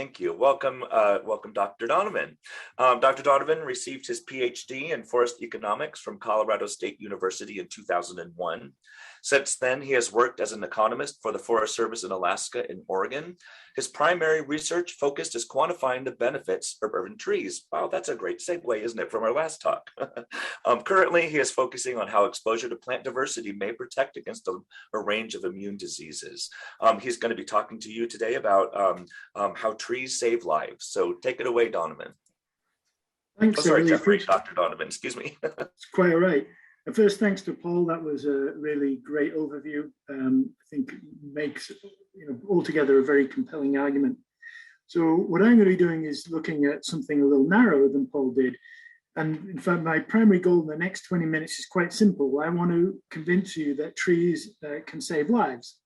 Thank you. Welcome, Dr. Donovan. Dr. Donovan received his PhD in forest economics from Colorado State University in 2001. Since then, he has worked as an economist for the Forest Service in Alaska and Oregon. His primary research focused is quantifying the benefits of urban trees. Wow, that's a great segue, isn't it, from our last talk? Currently, he is focusing on how exposure to plant diversity may protect against a range of immune diseases. He's going to be talking to you today about how trees save lives. So take it away, Donovan. Thanks. Jeffrey, Dr. Donovan, excuse me. It's quite all right. And first, thanks to Paul. That was a really great overview. I think makes altogether a very compelling argument. So what I'm going to be doing is looking at something a little narrower than Paul did. And in fact, my primary goal in the next 20 minutes is quite simple. I want to convince you that trees can save lives,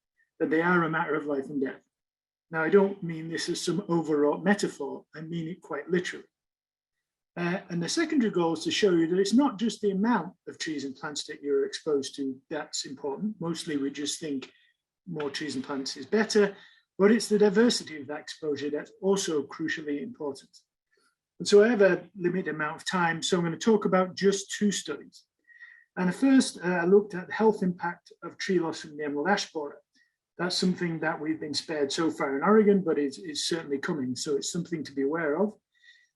that they are a matter of life and death. Now, I don't mean this as some overwrought metaphor. I mean it quite literally. And the secondary goal is to show you that it's not just the amount of trees and plants that you're exposed to that's important. Mostly we just think more trees and plants is better, but it's the diversity of that exposure that's also crucially important. And so I have a limited amount of time, so I'm going to talk about just two studies. And the first, I looked at the health impact of tree loss from the emerald ash borer. That's something that we've been spared so far in Oregon, but it's certainly coming, so it's something to be aware of.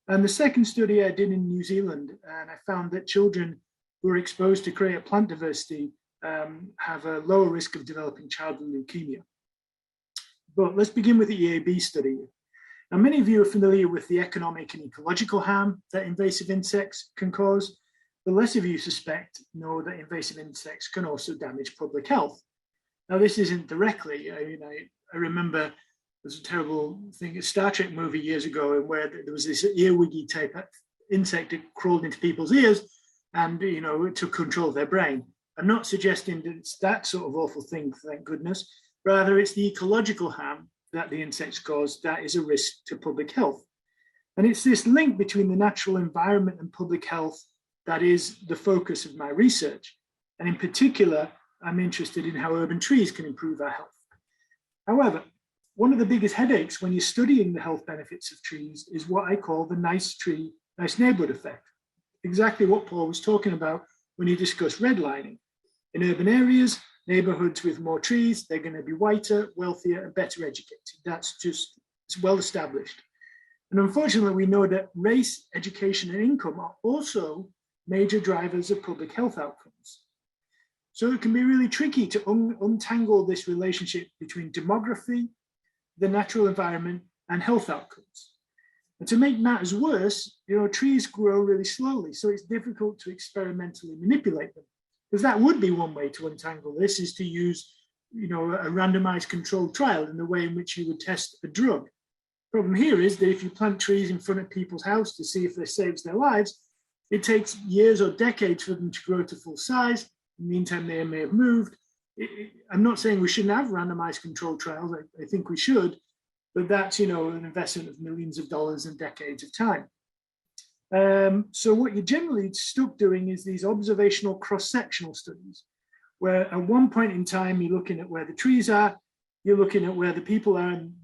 And the second study I did in New Zealand, and I found that children who are exposed to greater plant diversity have a lower risk of developing childhood leukemia. But let's begin with the EAB study. Now, many of you are familiar with the economic and ecological harm that invasive insects can cause, but less of you know that invasive insects can also damage public health. Now, this isn't directly, I remember there's a terrible thing, a Star Trek movie years ago, where there was this earwiggy type insect that crawled into people's ears and, it took control of their brain. I'm not suggesting that it's that sort of awful thing, thank goodness. Rather, it's the ecological harm that the insects cause that is a risk to public health. And it's this link between the natural environment and public health that is the focus of my research. And in particular, I'm interested in how urban trees can improve our health. However, one of the biggest headaches when you're studying the health benefits of trees is what I call the nice tree, nice neighborhood effect. Exactly what Paul was talking about when he discussed redlining. In urban areas, neighborhoods with more trees, they're going to be whiter, wealthier, and better educated. It's well established. And unfortunately, we know that race, education, and income are also major drivers of public health outcomes. So it can be really tricky to untangle this relationship between demography, the natural environment, and health outcomes. And to make matters worse, trees grow really slowly, so it's difficult to experimentally manipulate them. Because that would be one way to untangle this, is to use, a randomized controlled trial in the way in which you would test a drug. Problem here is that if you plant trees in front of people's house to see if this saves their lives, it takes years or decades for them to grow to full size. In the meantime, they may have moved. I'm not saying we shouldn't have randomized controlled trials. I think we should, but that's, an investment of millions of dollars and decades of time. So what you're generally stuck doing is these observational cross-sectional studies, where at one point in time, you're looking at where the trees are, you're looking at where the people are and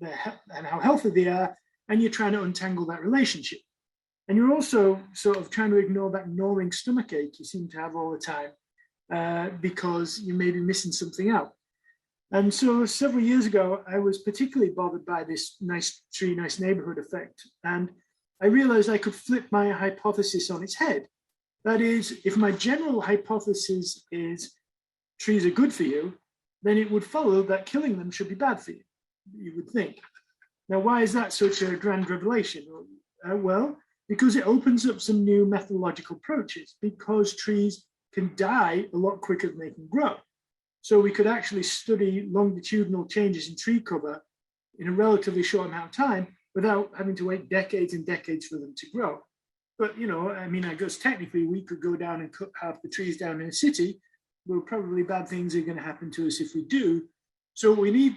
how healthy they are, and you're trying to untangle that relationship. And you're also sort of trying to ignore that gnawing stomachache you seem to have all the time, because you may be missing something out. And so several years ago, I was particularly bothered by this nice tree, nice neighborhood effect. And I realized I could flip my hypothesis on its head. That is, if my general hypothesis is trees are good for you, then it would follow that killing them should be bad for you, you would think. Now, why is that such a grand revelation? Well, because it opens up some new methodological approaches, because trees can die a lot quicker than they can grow. So we could actually study longitudinal changes in tree cover in a relatively short amount of time without having to wait decades and decades for them to grow. But, I guess technically we could go down and cut half the trees down in a city. Well, probably bad things are going to happen to us if we do. So what we need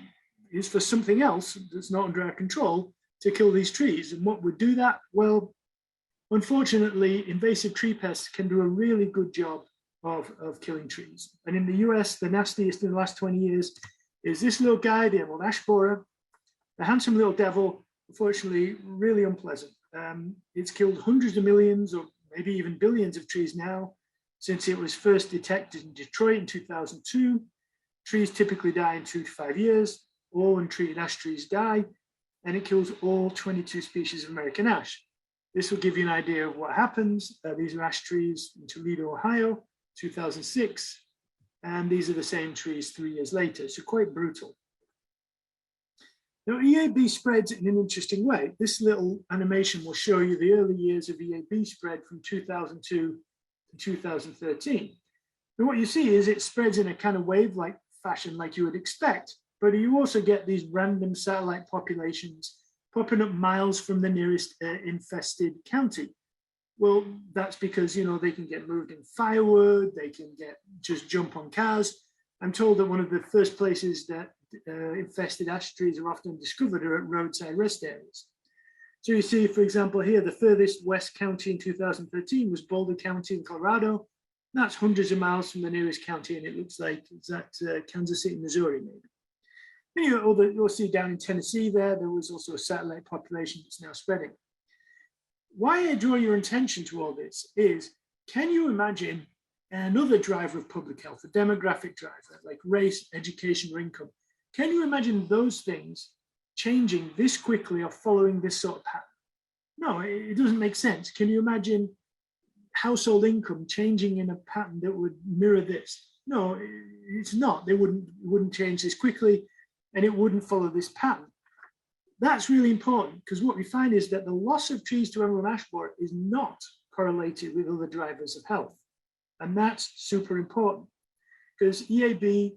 is for something else that's not under our control to kill these trees. And what would do that? Well, unfortunately, invasive tree pests can do a really good job of killing trees. And in the US, the nastiest in the last 20 years is this little guy, the emerald ash borer, the handsome little devil, unfortunately, really unpleasant. It's killed hundreds of millions or maybe even billions of trees now since it was first detected in Detroit in 2002. Trees typically die in 2 to 5 years. All untreated ash trees die, and it kills all 22 species of American ash. This will give you an idea of what happens. These are ash trees in Toledo, Ohio, 2006, and these are the same trees 3 years later, so quite brutal. Now, EAB spreads in an interesting way. This little animation will show you the early years of EAB spread from 2002 to 2013. And what you see is it spreads in a kind of wave-like fashion like you would expect, but you also get these random satellite populations popping up miles from the nearest infested county. Well, that's because, you know, they can get moved in firewood, they can just jump on cars. I'm told that one of the first places that infested ash trees are often discovered are at roadside rest areas. So you see, for example, here, the furthest west county in 2013 was Boulder County in Colorado. That's hundreds of miles from the nearest county, and it looks like it's at Kansas City, Missouri, maybe. And you'll see down in Tennessee there was also a satellite population that's now spreading. Why I draw your attention to all this is, can you imagine another driver of public health, a demographic driver like race, education, or income? Can you imagine those things changing this quickly or following this sort of pattern? No, it doesn't make sense. Can you imagine household income changing in a pattern that would mirror this? No, it's not. They wouldn't change this quickly, and it wouldn't follow this pattern. That's really important, because what we find is that the loss of trees to emerald ash borer is not correlated with other drivers of health. And that's super important, because EAB,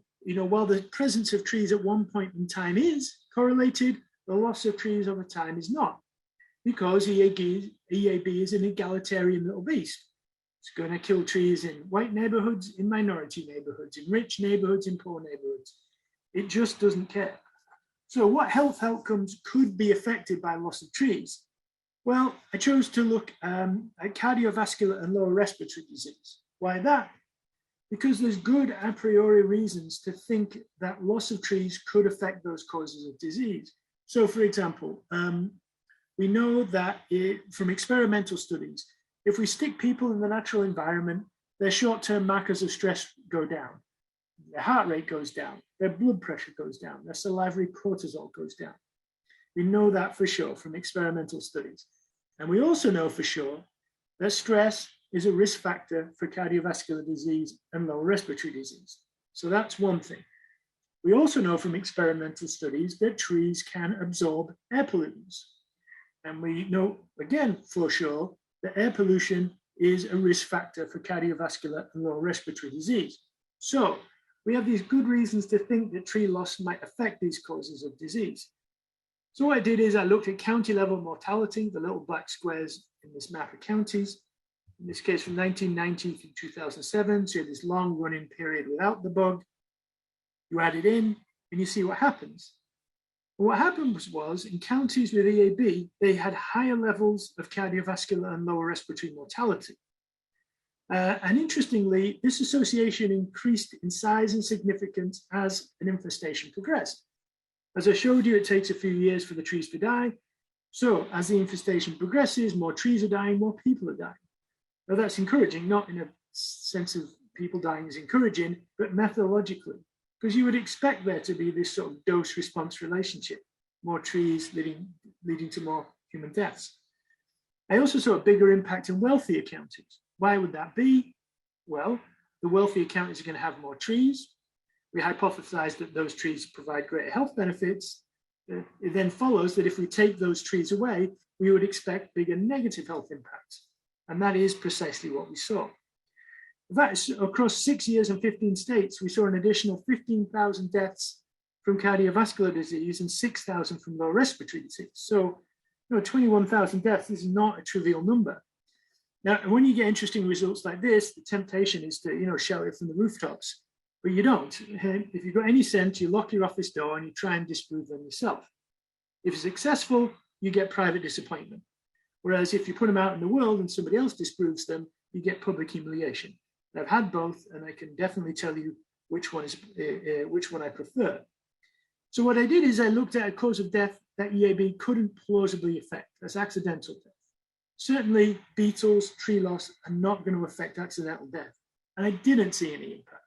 while the presence of trees at one point in time is correlated, the loss of trees over time is not, because EAB is an egalitarian little beast. It's going to kill trees in white neighborhoods, in minority neighborhoods, in rich neighborhoods, in poor neighborhoods. It just doesn't care. So what health outcomes could be affected by loss of trees? Well, I chose to look at cardiovascular and lower respiratory disease. Why that? Because there's good a priori reasons to think that loss of trees could affect those causes of disease. So for example, we know that from experimental studies, if we stick people in the natural environment, their short-term markers of stress go down. Their heart rate goes down, their blood pressure goes down, their salivary cortisol goes down. We know that for sure from experimental studies. And we also know for sure that stress is a risk factor for cardiovascular disease and lower respiratory disease. So that's one thing. We also know from experimental studies that trees can absorb air pollutants. And we know, again, for sure, that air pollution is a risk factor for cardiovascular and lower respiratory disease. So we have these good reasons to think that tree loss might affect these causes of disease. So what I did is I looked at county level mortality, the little black squares in this map of counties, in this case from 1990 through 2007, so you have this long running period without the bug. You add it in and you see what happens. And what happened was in counties with EAB, they had higher levels of cardiovascular and lower respiratory mortality. And interestingly, this association increased in size and significance as an infestation progressed. As I showed you, it takes a few years for the trees to die. So as the infestation progresses, more trees are dying, more people are dying. Now that's encouraging, not in a sense of people dying is encouraging, but methodologically, because you would expect there to be this sort of dose-response relationship, more trees leading to more human deaths. I also saw a bigger impact in wealthier counties. Why would that be? Well, the wealthier counties are going to have more trees. We hypothesized that those trees provide greater health benefits. It then follows that if we take those trees away, we would expect bigger negative health impacts. And that is precisely what we saw. In fact, across 6 years and 15 states, we saw an additional 15,000 deaths from cardiovascular disease and 6,000 from lower respiratory disease. So, 21,000 deaths is not a trivial number. Now, when you get interesting results like this, the temptation is to, shout it from the rooftops, but you don't. If you've got any sense, you lock your office door and you try and disprove them yourself. If you're successful, you get private disappointment. Whereas if you put them out in the world and somebody else disproves them, you get public humiliation. And I've had both, and I can definitely tell you which one I prefer. So what I did is I looked at a cause of death that EAB couldn't plausibly affect. That's accidental death. Certainly, beetles, tree loss are not going to affect accidental death. And I didn't see any impact.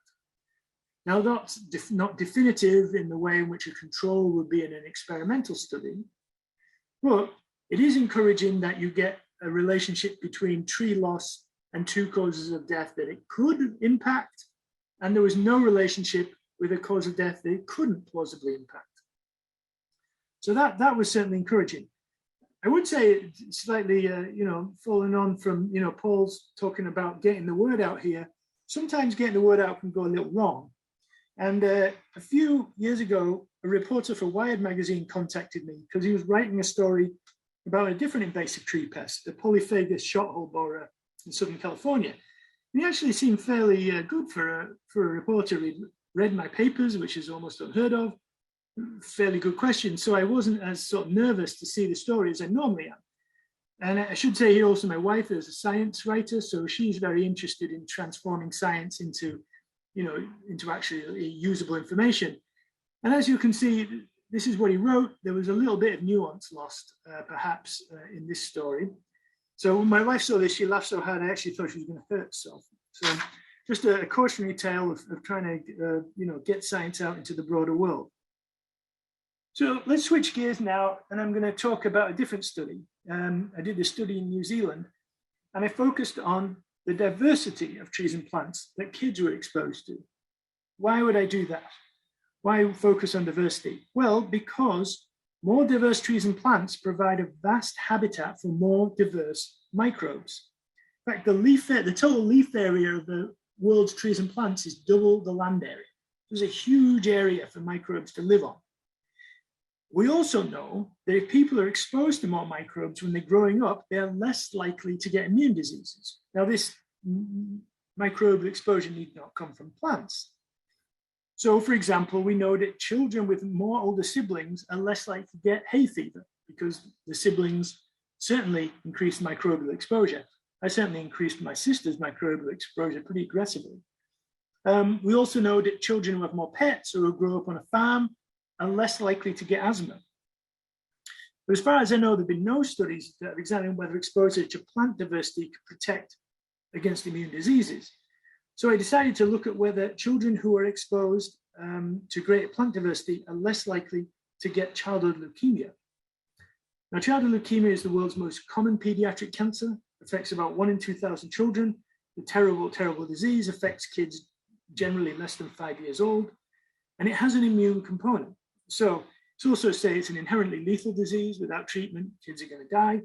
Now, that's not definitive in the way in which a control would be in an experimental study, but it is encouraging that you get a relationship between tree loss and 2 causes of death that it could impact, and there was no relationship with a cause of death that it couldn't plausibly impact. So that was certainly encouraging. I would say slightly, following on from, Paul's talking about getting the word out here. Sometimes getting the word out can go a little wrong. And a few years ago, a reporter for Wired magazine contacted me because he was writing a story about a different invasive tree pest, the polyphagous shorthole borer in Southern California. And he actually seemed fairly good for a reporter. He'd read my papers, which is almost unheard of. Fairly good question. So I wasn't as sort of nervous to see the story as I normally am. And I should say here also my wife is a science writer, so she's very interested in transforming science into actually usable information. And as you can see, this is what he wrote. There was a little bit of nuance lost, perhaps, in this story. So when my wife saw this, she laughed so hard, I actually thought she was going to hurt herself. So just a cautionary tale of trying to, get science out into the broader world. So let's switch gears now, and I'm going to talk about a different study. I did a study in New Zealand, and I focused on the diversity of trees and plants that kids were exposed to. Why would I do that? Why focus on diversity? Well, because more diverse trees and plants provide a vast habitat for more diverse microbes. In fact, the total leaf area of the world's trees and plants is double the land area. There's a huge area for microbes to live on. We also know that if people are exposed to more microbes when they're growing up, they're less likely to get immune diseases. Now, this microbial exposure need not come from plants. So, for example, we know that children with more older siblings are less likely to get hay fever because the siblings certainly increase microbial exposure. I certainly increased my sister's microbial exposure pretty aggressively. We also know that children who have more pets or who grow up on a farm are less likely to get asthma. But as far as I know, there have been no studies that have examined whether exposure to plant diversity can protect against immune diseases. So I decided to look at whether children who are exposed to greater plant diversity are less likely to get childhood leukemia. Now, childhood leukemia is the world's most common pediatric cancer, affects about 1 in 2,000 children. The terrible, terrible disease affects kids generally less than 5 years old, and it has an immune component. So it's also say it's an inherently lethal disease. Without treatment, kids are going to die.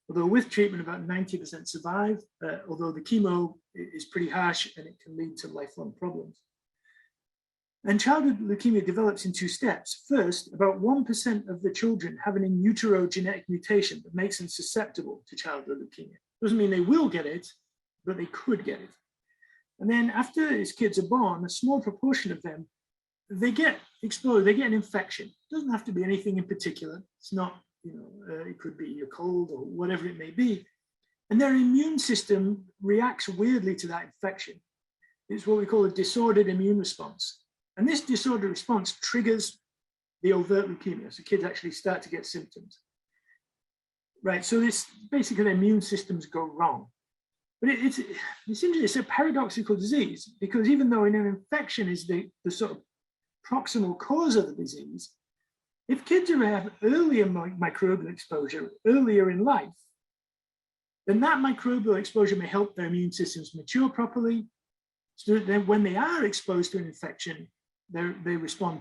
Although with treatment, about 90% survive, although the chemo is pretty harsh and it can lead to lifelong problems. And childhood leukemia develops in 2 steps. First, about 1% of the children have an in utero genetic mutation that makes them susceptible to childhood leukemia. Doesn't mean they will get it, but they could get it. And then after these kids are born, a small proportion of them, they get exposed, they get an infection. It doesn't have to be anything in particular. It's not, it could be a cold or whatever it may be. And their immune system reacts weirdly to that infection. It's what we call a disordered immune response. And this disordered response triggers the overt leukemia. So kids actually start to get symptoms. Right, so this basically their immune systems go wrong. But it's interesting, it's a paradoxical disease because even though an infection is the sort of proximal cause of the disease, if kids have earlier microbial exposure earlier in life, then that microbial exposure may help their immune systems mature properly. So that when they are exposed to an infection, they respond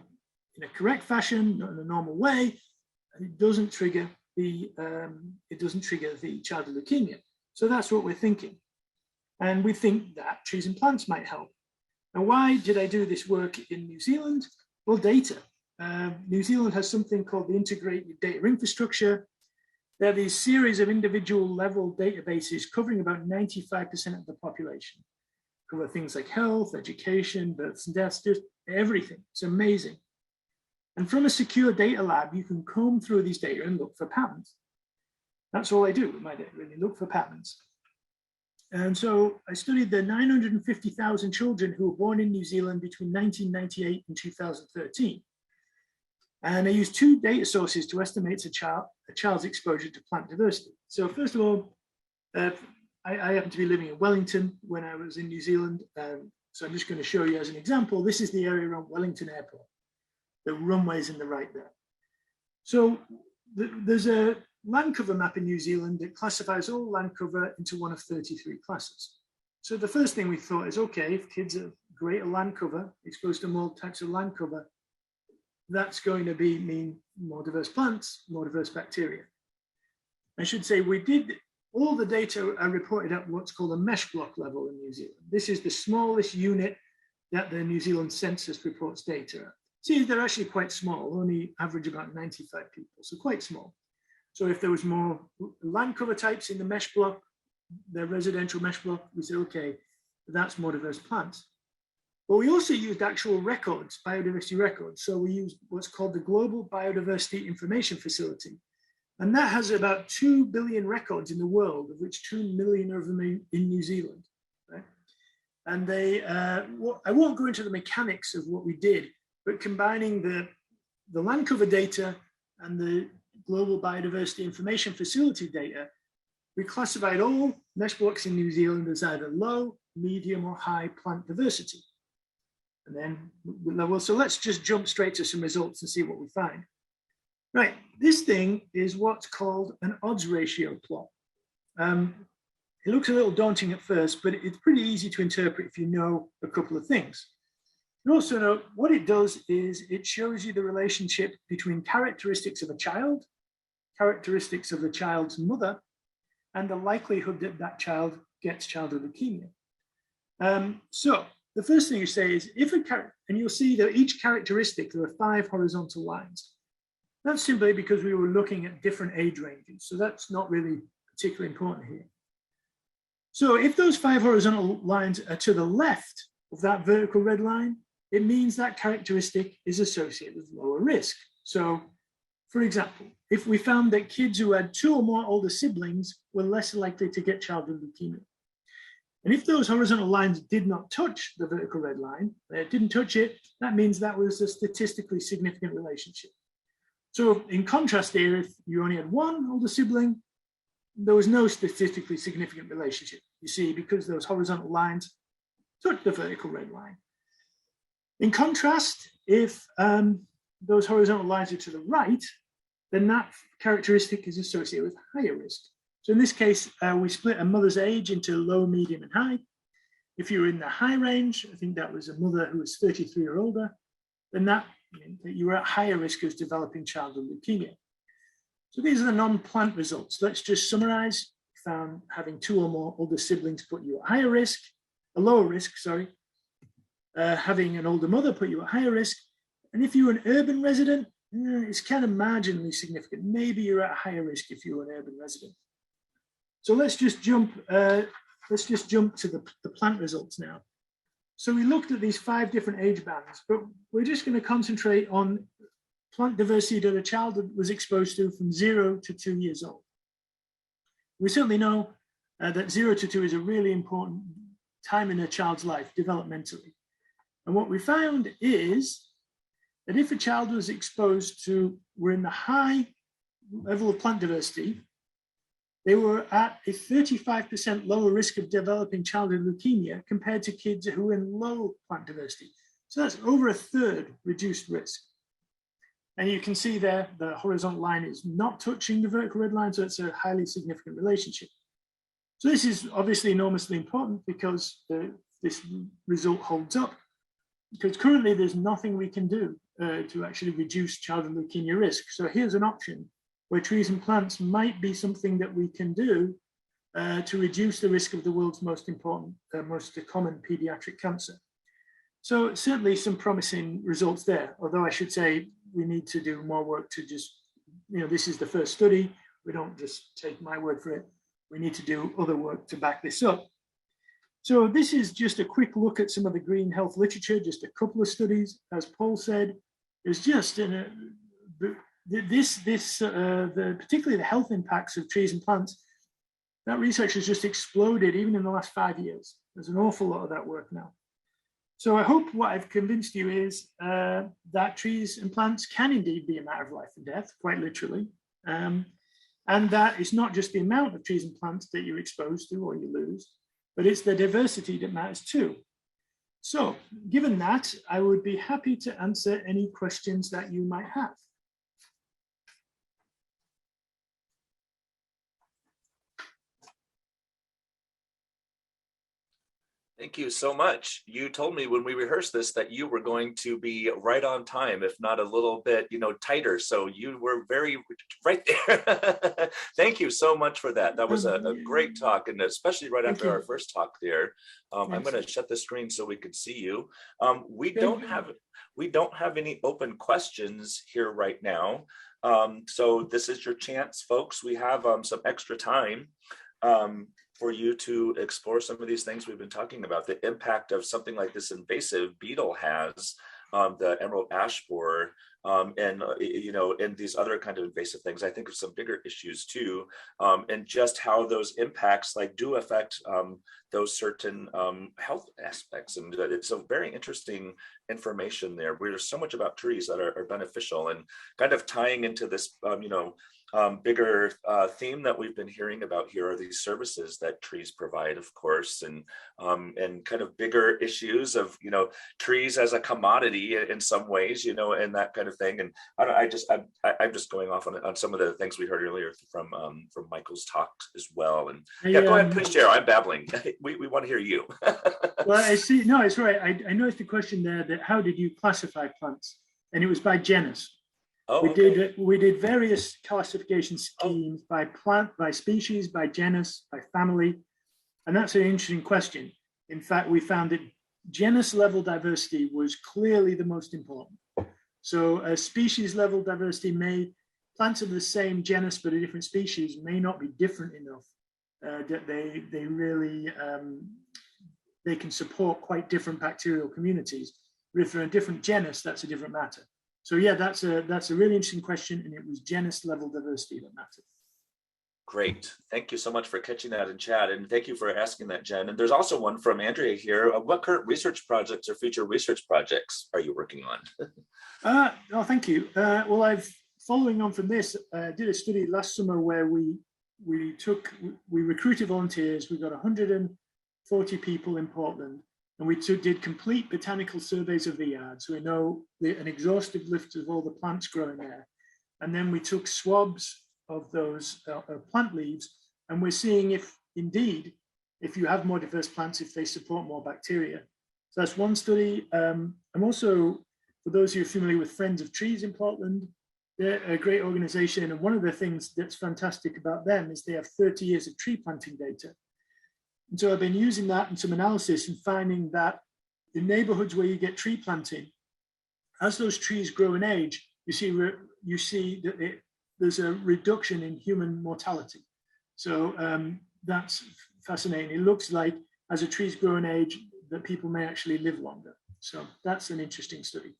in a correct fashion, not in a normal way, and it doesn't trigger the childhood leukemia. So that's what we're thinking. And we think that trees and plants might help. Now, why did I do this work in New Zealand? Well, data. New Zealand has something called the Integrated Data Infrastructure. There are these series of individual level databases covering about 95% of the population. Cover things like health, education, births and deaths, just everything. It's amazing. And from a secure data lab, you can comb through these data and look for patterns. That's all I do with my data, really look for patterns. And so I studied the 950,000 children who were born in New Zealand between 1998 and 2013. And I used two data sources to estimate a child's exposure to plant diversity. So first of all, I happen to be living in Wellington when I was in New Zealand. So I'm just going to show you as an example. This is the area around Wellington Airport. The runways in the right there. So there's a land cover map in New Zealand that classifies all land cover into one of 33 classes. So the first thing we thought is, okay, if kids have greater land cover, exposed to more types of land cover, that's going to mean more diverse plants, more diverse bacteria. I should say we did, all the data are reported at what's called a mesh block level in New Zealand. This is the smallest unit that the New Zealand census reports data at. See, they're actually quite small, only average about 95 people, so quite small. So if there was more land cover types in the mesh block, the residential mesh block, we say, okay, that's more diverse plants. But we also used actual records, biodiversity records. So we used what's called the Global Biodiversity Information Facility. And that has about 2 billion records in the world, of which 2 million of them in New Zealand. Right? And they, I won't go into the mechanics of what we did, but combining the land cover data and the Global Biodiversity Information Facility data, we classified all mesh blocks in New Zealand as either low, medium, or high plant diversity. And then, so let's just jump straight to some results and see what we find. Right, this thing is what's called an odds ratio plot. It looks a little daunting at first, but it's pretty easy to interpret if you know a couple of things. You also know what it does is it shows you the relationship between characteristics of a child, characteristics of the child's mother, and the likelihood that that child gets childhood leukemia. So the first thing you say is if and you'll see that each characteristic, there are 5 horizontal lines. That's simply because we were looking at different age ranges. So that's not really particularly important here. So if those 5 horizontal lines are to the left of that vertical red line, it means that characteristic is associated with lower risk. So for example, if we found that kids who had 2 or more older siblings were less likely to get childhood leukemia. And if those horizontal lines did not touch the vertical red line, they didn't touch it, that means that was a statistically significant relationship. So in contrast here, if you only had 1 older sibling, there was no statistically significant relationship. You see, because those horizontal lines touch the vertical red line. In contrast, if those horizontal lines are to the right, then that characteristic is associated with higher risk. So in this case, we split a mother's age into low, medium, and high. If you were in the high range, I think that was a mother who was 33 or older, then that meant that you were at higher risk of developing childhood leukemia. So these are the non-plant results. Let's just summarize. We found having 2 or more older siblings put you at higher risk, a lower risk, sorry. Having an older mother put you at higher risk. And if you were an urban resident, it's kind of marginally significant. Maybe you're at higher risk if you're an urban resident. So let's just jump to the plant results now. So we looked at these 5 different age bands, but we're just going to concentrate on plant diversity that a child was exposed to from 0 to 2 years old. We certainly know that 0 to 2 is a really important time in a child's life developmentally. And what we found is that if a child was exposed to, were in the high level of plant diversity, they were at a 35% lower risk of developing childhood leukemia compared to kids who were in low plant diversity. So that's over a third reduced risk. And you can see there, the horizontal line is not touching the vertical red line, so it's a highly significant relationship. So this is obviously enormously important because this result holds up, because currently there's nothing we can do to actually reduce childhood leukemia risk. So here's an option where trees and plants might be something that we can do to reduce the risk of the world's most important, most common pediatric cancer. So certainly some promising results there, although I should say we need to do more work to just, this is the first study. We don't just take my word for it. We need to do other work to back this up. So this is just a quick look at some of the green health literature, just a couple of studies. As Paul said, there's just particularly the health impacts of trees and plants. That research has just exploded even in the last 5 years. There's an awful lot of that work now. So I hope what I've convinced you is that trees and plants can indeed be a matter of life and death, quite literally. And that it's not just the amount of trees and plants that you're exposed to or you lose, but it's the diversity that matters too. So given that, I would be happy to answer any questions that you might have. Thank you so much. You told me when we rehearsed this that you were going to be right on time, if not a little bit, tighter. So you were very right there. Thank you so much for that. That was a great talk, and especially right after our first talk there. I'm going to shut the screen so we can see you. We don't have any open questions here right now. So this is your chance, folks. We have some extra time. For you to explore some of these things we've been talking about, the impact of something like this invasive beetle has, the emerald ash borer, and these other kind of invasive things. I think of some bigger issues too, and just how those impacts do affect those certain health aspects. And it's a very interesting information there. There's so much about trees that are beneficial, and kind of tying into this, bigger theme that we've been hearing about here are these services that trees provide, of course, and kind of bigger issues of trees as a commodity in some ways, and that kind of thing. And I'm just going off on some of the things we heard earlier from Michael's talk as well. And go ahead, please, Gerald. I'm babbling. We want to hear you. Well, I see. No, it's right. I noticed the question there that how did you classify plants, and it was by genus. Oh, we did various classification schemes by plant, by species, by genus, by family, and that's an interesting question. In fact, we found that genus level diversity was clearly the most important. So a species level diversity plants of the same genus but a different species may not be different enough that they really they can support quite different bacterial communities. But if they're a different genus, that's a different matter. So yeah, that's a really interesting question, and it was genus level diversity that mattered. Great. Thank you so much for catching that in chat, and thank you for asking that, Jen. And there's also one from Andrea here. What current research projects or future research projects are you working on? Thank you. Well, following on from this, did a study last summer where we recruited volunteers. We got 140 people in Portland. And we did complete botanical surveys of the yard. So we know an exhaustive list of all the plants growing there. And then we took swabs of those plant leaves. And we're seeing if indeed, if you have more diverse plants, if they support more bacteria. So that's one study. I'm also, for those who are familiar with Friends of Trees in Portland, they're a great organization. And one of the things that's fantastic about them is they have 30 years of tree planting data. And so I've been using that in some analysis and finding that in neighborhoods where you get tree planting, as those trees grow in age, you see that there's a reduction in human mortality. So that's fascinating. It looks like as the trees grow in age, that people may actually live longer. So that's an interesting study.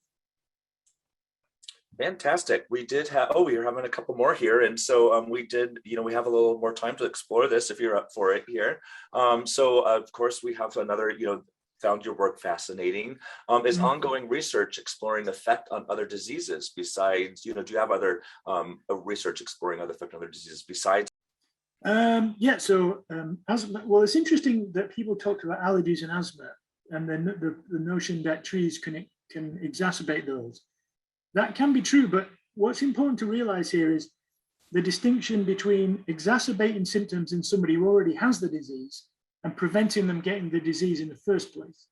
Fantastic. We did have, we are having a couple more here. And so we did, we have a little more time to explore this if you're up for it here. So of course we have another, found your work fascinating. Is ongoing research exploring effect on other diseases besides, do you have other research exploring other effect on other diseases besides? Asthma, well, it's interesting that people talk about allergies and asthma and then the notion that trees can exacerbate those. That can be true, but what's important to realize here is the distinction between exacerbating symptoms in somebody who already has the disease and preventing them getting the disease in the first place.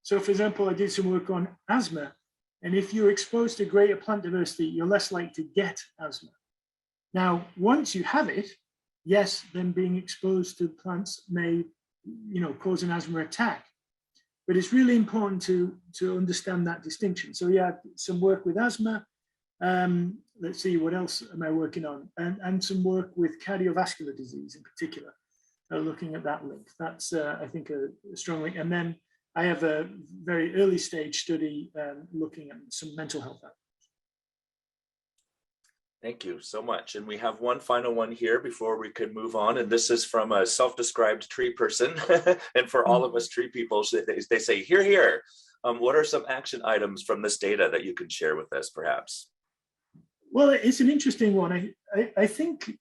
So for example, I did some work on asthma, and if you're exposed to greater plant diversity, you're less likely to get asthma. Now, once you have it, yes, then being exposed to plants may, cause an asthma attack. But it's really important to understand that distinction. So yeah, some work with asthma. Let's see, what else am I working on? And some work with cardiovascular disease in particular, looking at that link. That's, I think, a strong link. And then I have a very early stage study looking at some mental health outcomes. Thank you so much. And we have one final one here before we could move on. And this is from a self-described tree person. And for all of us tree people, they say, hear, hear. What are some action items from this data that you can share with us, perhaps? Well, it's an interesting one. I think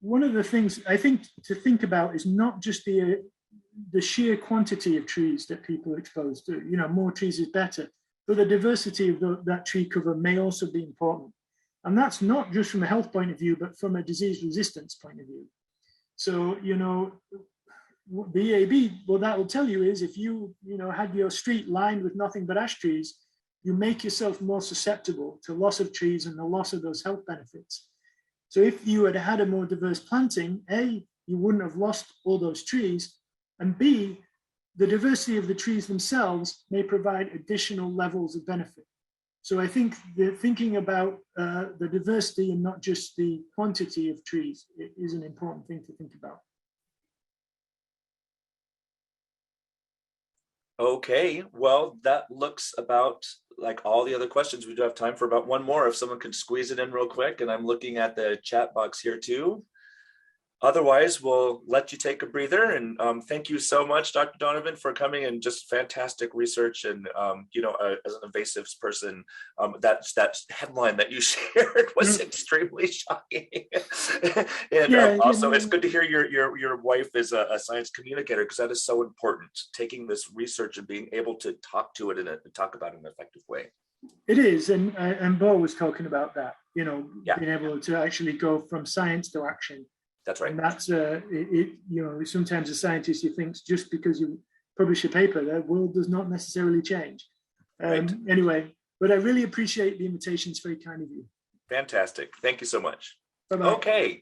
one of the things I think to think about is not just the sheer quantity of trees that people are exposed to. More trees is better, but the diversity of that tree cover may also be important. And that's not just from a health point of view, but from a disease resistance point of view. So, BAB, what that will tell you is if you had your street lined with nothing but ash trees, you make yourself more susceptible to loss of trees and the loss of those health benefits. So if you had had a more diverse planting, A, you wouldn't have lost all those trees, and B, the diversity of the trees themselves may provide additional levels of benefit. So I think thinking about the diversity and not just the quantity of trees is an important thing to think about. Okay, well, that looks about like all the other questions. We do have time for about one more if someone can squeeze it in real quick. And I'm looking at the chat box here too. Otherwise, we'll let you take a breather. And thank you so much, Dr. Donovan, for coming and just fantastic research. And, as an invasives person, that headline that you shared was extremely shocking. And also, it's good to hear your wife is a science communicator, because that is so important, taking this research and being able to talk to it and talk about it in an effective way. It is. And Bo was talking about that, being able to actually go from science to action. That's right. And that's sometimes as scientists, you think just because you publish a paper, the world does not necessarily change. Right. Anyway, but I really appreciate the invitation. It's very kind of you. Fantastic. Thank you so much. Bye-bye. Okay.